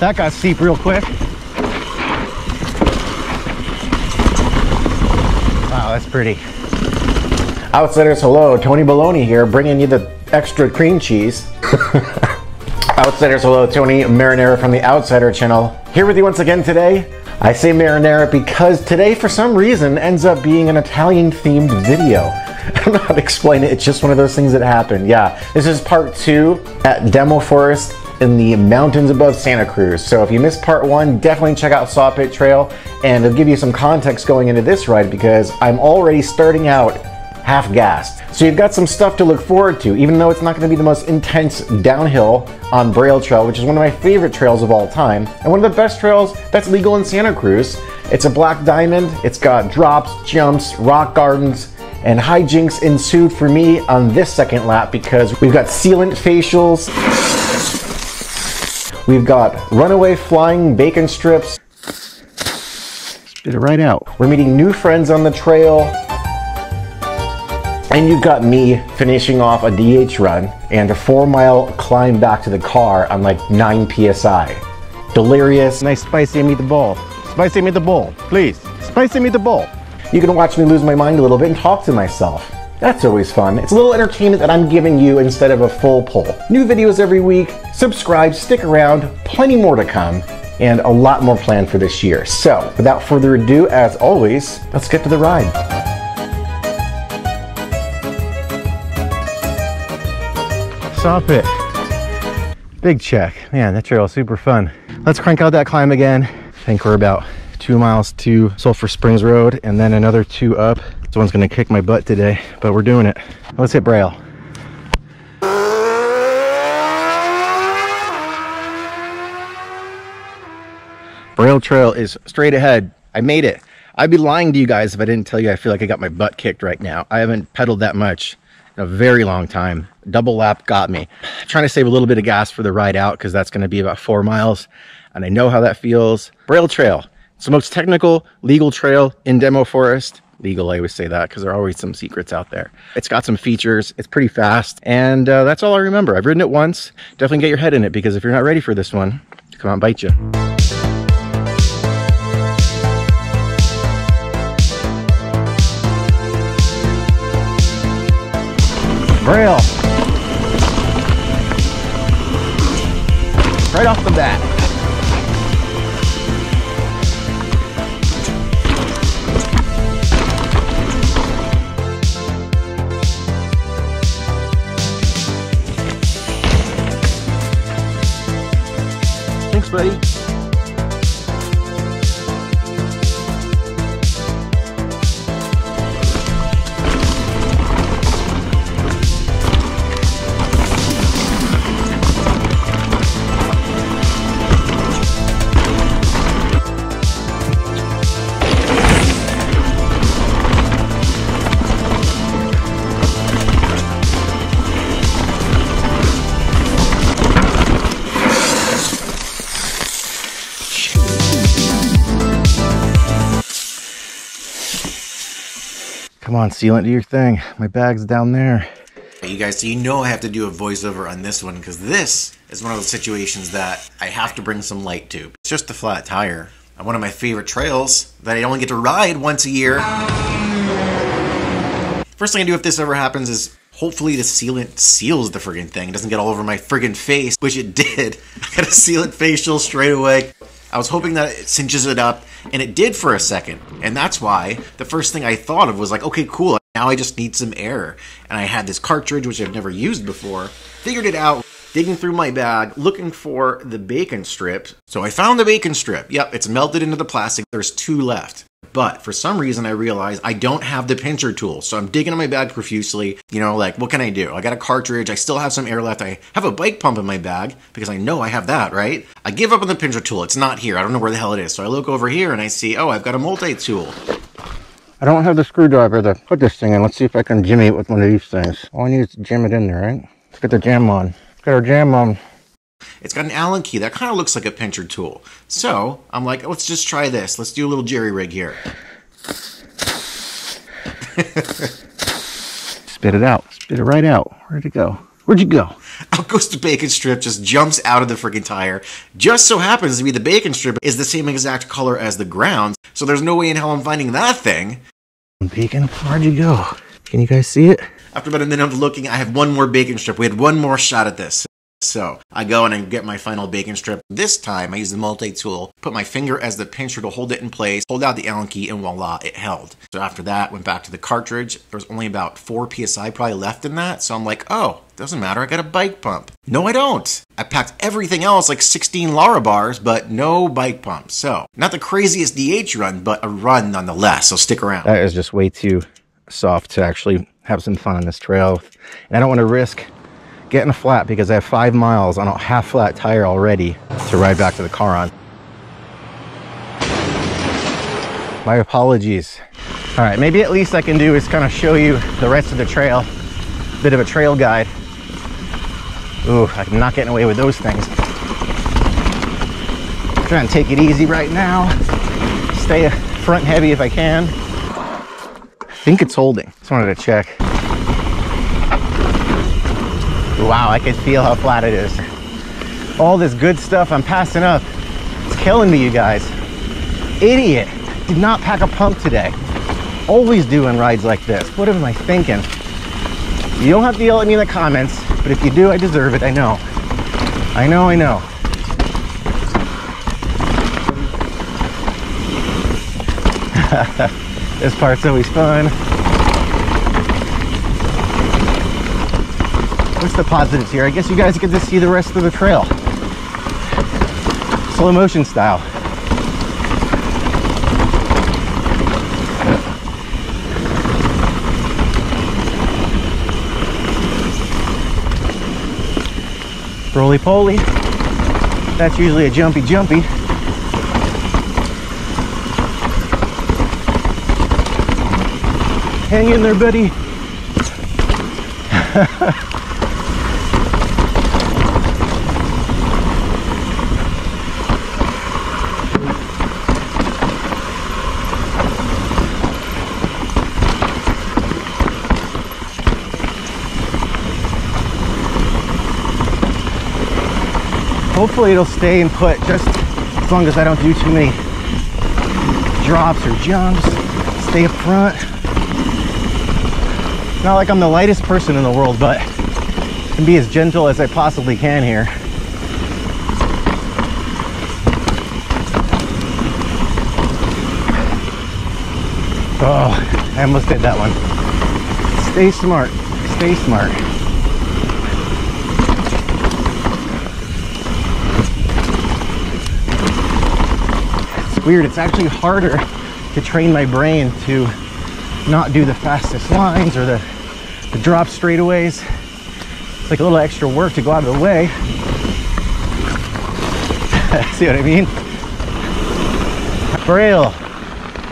That got steep real quick. Wow, that's pretty. Outsiders, hello. Tony Baloney here, bringing you the extra cream cheese. Outsiders, hello. Tony Marinara from the Outsider channel. Here with you once again today. I say marinara because today, for some reason, ends up being an Italian-themed video. I don't know how to explain it. It's just one of those things that happen. Yeah, this is part 2 at Demo Forest in the mountains above Santa Cruz. So if you missed part 1, definitely check out Saw Pit Trail, and it'll give you some context going into this ride because I'm already starting out half-gassed. So you've got some stuff to look forward to, even though it's not going to be the most intense downhill on Braille Trail, which is one of my favorite trails of all time, and one of the best trails that's legal in Santa Cruz. It's a black diamond, it's got drops, jumps, rock gardens, and hijinks ensued for me on this second lap because we've got sealant facials, we've got runaway flying bacon strips. Spit it right out. We're meeting new friends on the trail. And you've got me finishing off a DH run and a 4-mile climb back to the car on like 9 PSI. Delirious. Nice spicy meatball. Spicy meatball, please. Spicy meatball. You can watch me lose my mind a little bit and talk to myself. That's always fun. It's a little entertainment that I'm giving you instead of a full pull. New videos every week. Subscribe, stick around, plenty more to come, and a lot more planned for this year. So, without further ado, as always, let's get to the ride. Saw Pit. Big check. Man, that trail is super fun. Let's crank out that climb again. I think we're about 2 miles to Sulphur Springs Road and then another 2 up. This one's gonna kick my butt today, but we're doing it. Let's hit Braille. Braille Trail is straight ahead. I made it. I'd be lying to you guys if I didn't tell you I feel like I got my butt kicked right now. I haven't pedaled that much in a very long time. Double lap got me. I'm trying to save a little bit of gas for the ride out because that's going to be about 4 miles, and I know how that feels. Braille Trail. It's the most technical, legal trail in Demo Forest. Legal, I always say that because there are always some secrets out there. It's got some features. It's pretty fast, and that's all I remember. I've ridden it once. Definitely get your head in it because if you're not ready for this one, come on, bite you. Braille. Right off the bat. Thanks, buddy. Come on, sealant, do your thing. My bag's down there. Hey, you guys, so you know I have to do a voiceover on this one because this is one of those situations that I have to bring some light to. It's just a flat tire on one of my favorite trails that I only get to ride once a year. First thing I do if this ever happens is hopefully the sealant seals the friggin' thing. It doesn't get all over my friggin' face, which it did. I got a sealant facial straight away. I was hoping that it cinches it up, and it did for a second. And that's why the first thing I thought of was like, okay, cool, now I just need some air. And I had this cartridge, which I've never used before, figured it out, digging through my bag, looking for the bacon strip. So I found the bacon strip. Yep, it's melted into the plastic. There's 2 left. But for some reason, I realized I don't have the pincher tool. So I'm digging in my bag profusely. You know, like, what can I do? I got a cartridge. I still have some air left. I have a bike pump in my bag because I know I have that, right? I give up on the pincher tool. It's not here. I don't know where the hell it is. So I look over here and I see, oh, I've got a multi-tool. I don't have the screwdriver to put this thing in. Let's see if I can jimmy it with one of these things. All I need is to jam it in there, right? Let's get the jam on. Let's get our jam on. It's got an Allen key that kind of looks like a pincher tool. So I'm like, let's just try this. Let's do a little jerry rig here. Spit it out. Spit it right out. Where'd it go? Where'd you go? Out goes the bacon strip, just jumps out of the freaking tire. Just so happens to be the bacon strip is the same exact color as the ground, so there's no way in hell I'm finding that thing. Bacon, where'd you go? Can you guys see it? After about a minute of looking, I have one more bacon strip. We had one more shot at this. So I go and I get my final bacon strip. This time I use the multi-tool, put my finger as the pincher to hold it in place, hold out the Allen key, and voila, it held. So after that, went back to the cartridge. There was only about 4 PSI probably left in that. So I'm like, oh, doesn't matter, I got a bike pump. No, I don't. I packed everything else, like 16 Lara bars, but no bike pump. So not the craziest DH run, but a run nonetheless. So stick around. That is just way too soft to actually have some fun on this trail. And I don't want to risk getting a flat because I have 5 miles on a half flat tire already to ride back to the car on. My apologies. All right, maybe at least I can do is kind of show you the rest of the trail. Bit of a trail guide. Ooh, I'm not getting away with those things. Trying to take it easy right now. Stay front heavy if I can. I think it's holding. Just wanted to check. Wow, I can feel how flat it is. All this good stuff I'm passing up. It's killing me, you guys. Idiot. Did not pack a pump today. Always doing rides like this. What am I thinking? You don't have to yell at me in the comments, but if you do, I deserve it. I know. I know, I know. This part's always fun. What's the positives here? I guess you guys get to see the rest of the trail. Slow motion style. Roly-poly. That's usually a jumpy. Hang in there, buddy. Hopefully it'll stay and put just as long as I don't do too many drops or jumps. Stay up front. Not like I'm the lightest person in the world, but I can be as gentle as I possibly can here. Oh, I almost did that one. Stay smart. Stay smart. Weird, it's actually harder to train my brain to not do the fastest lines or the drop straightaways. It's like a little extra work to go out of the way. See what I mean? Braille,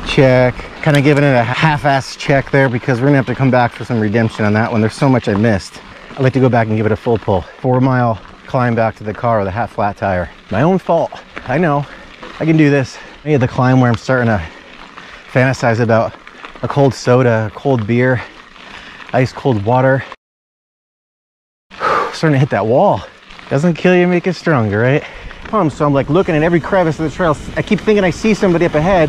check. Kind of giving it a half-ass check there because we're gonna have to come back for some redemption on that one. There's so much I missed. I'd like to go back and give it a full pull. 4 mile climb back to the car with a half flat tire. My own fault, I know. I can do this. Maybe the climb where I'm starting to fantasize about a cold soda, a cold beer, ice cold water. Starting to hit that wall. Doesn't kill you, make it stronger, right? So I'm like looking at every crevice of the trail. I keep thinking I see somebody up ahead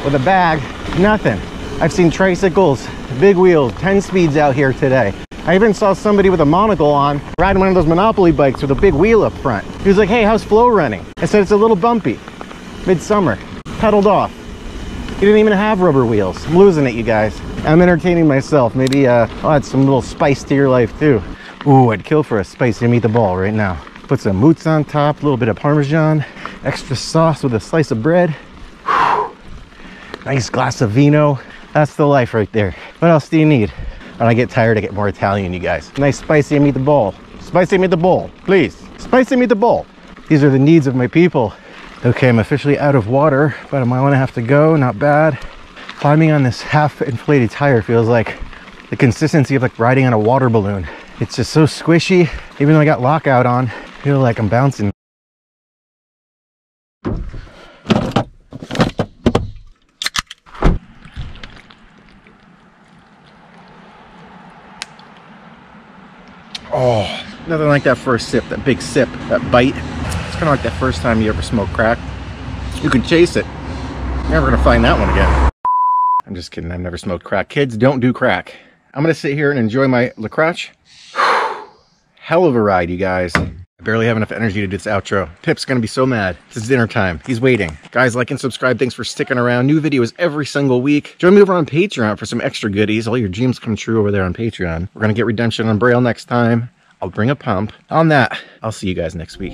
with a bag. Nothing. I've seen tricycles, big wheels, 10 speeds out here today. I even saw somebody with a monocle on riding one of those Monopoly bikes with a big wheel up front. He was like, hey, how's flow running? I said, it's a little bumpy. Midsummer. Pedaled off. He didn't even have rubber wheels. I'm losing it, you guys. I'm entertaining myself. Maybe I'll add some little spice to your life too. Ooh, I'd kill for a spicy meatball right now. Put some mousse on top, a little bit of Parmesan, extra sauce with a slice of bread. Whew. Nice glass of vino. That's the life right there. What else do you need? When I get tired, I get more Italian, you guys. Nice spicy meatball. Spicy meatball, please. Spicy meatball. These are the needs of my people. Okay, I'm officially out of water. About 1.5 miles to go, not bad. Climbing on this half inflated tire feels like the consistency of like riding on a water balloon. It's just so squishy. Even though I got lockout on, I feel like I'm bouncing. Oh, Nothing like that first sip, that big sip, that bite. It's kind of like that first time you ever smoked crack. You can chase it. You're never gonna find that one again. I'm just kidding, I've never smoked crack. Kids, don't do crack. I'm gonna sit here and enjoy my La Crutch. Hell of a ride, you guys. I barely have enough energy to do this outro. Pip's gonna be so mad. It's dinner time. He's waiting. Guys, like and subscribe. Thanks for sticking around. New videos every single week. Join me over on Patreon for some extra goodies. All your dreams come true over there on Patreon. We're gonna get redemption on Braille next time. I'll bring a pump. On that, I'll see you guys next week.